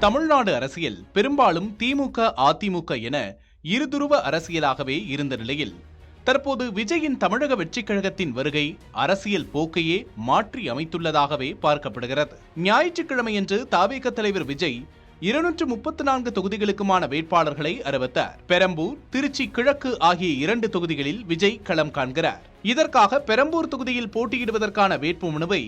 தமிழ்நாடு அரசியல் பெரும்பாலும் திமுக அதிமுக என இருதுருவ அரசியலாகவே இருந்த நிலையில் தற்போது விஜயின் தமிழக வெற்றிக் கழகத்தின் வருகை அரசியல் போக்கையே மாற்றி அமைத்துள்ளதாகவே பார்க்கப்படுகிறது. ஞாயிற்றுக்கிழமையன்று தவேக தலைவர் விஜய் 234 தொகுதிகளுக்குமான வேட்பாளர்களை அறிவித்தார். பெரம்பூர், திருச்சி கிழக்கு ஆகிய 2 தொகுதிகளில் விஜய் களம் காண்கிறார். இதற்காக பெரம்பூர் தொகுதியில் போட்டியிடுவதற்கான வேட்புமனுவை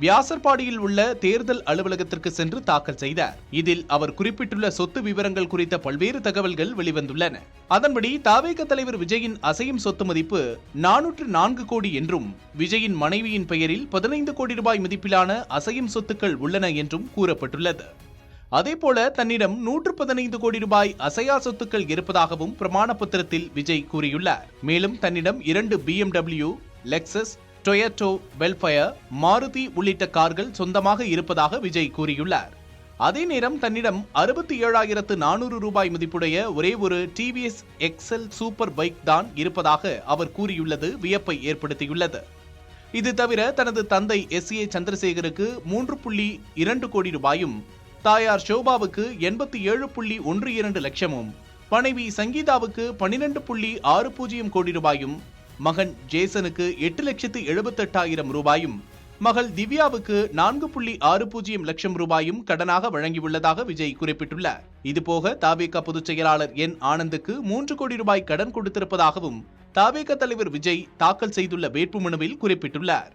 வியாசர்பாடியில் உள்ள தேர்தல் அலுவலகத்திற்கு சென்று தாக்கல் செய்தார். இதில் அவர் குறிப்பிட்டுள்ள சொத்து விவரங்கள் குறித்த பல்வேறு தகவல்கள் வெளிவந்துள்ளன. அதன்படி தவேக தலைவர் விஜயின் அசையும் சொத்து மதிப்பு 404 கோடி என்றும் விஜயின் மனைவியின் பெயரில் 15 கோடி ரூபாய் மதிப்பிலான அசையும் சொத்துக்கள் உள்ளன என்றும் கூறப்பட்டுள்ளது. அதேபோல தன்னிடம் 115 கோடி ரூபாய் அசையா சொத்துக்கள் இருப்பதாகவும் பிரமாண பத்திரத்தில் விஜய் கூறியுள்ளார். மேலும் தன்னிடம் 2 BMW, Lexus, Toyota Vellfire, Maruti உள்ளிட்ட கார்கள் சொந்தமாக இருப்பதாக விஜய் கூறியுள்ளார். அதே நேரம் தன்னிடம் 67,400 ரூபாய் மதிப்புடைய ஒரே ஒரு டிவிஎஸ் எக்ஸல் சூப்பர் பைக் தான் இருப்பதாக அவர் கூறியுள்ளது வியப்பை ஏற்படுத்தியுள்ளது. இது தவிர தனது தந்தை SA சந்திரசேகருக்கு 3.2 கோடி ரூபாயும், தாயார் ஷோபாவுக்கு 87.12 லட்சமும், மனைவி சங்கீதாவுக்கு 12.60 கோடி ரூபாயும், மகன் ஜேசனுக்கு 8,78,000 ரூபாயும், மகள் திவ்யாவுக்கு 4.60 லட்சம் ரூபாயும் கடனாக வழங்கியுள்ளதாக விஜய் குறிப்பிட்டுள்ளார். இதுபோக தவேக பொதுச் செயலாளர் N ஆனந்துக்கு 3 கோடி ரூபாய் கடன் கொடுத்திருப்பதாகவும் தவேக தலைவர் விஜய் தாக்கல் செய்துள்ள வேட்புமனுவில் குறிப்பிட்டுள்ளார்.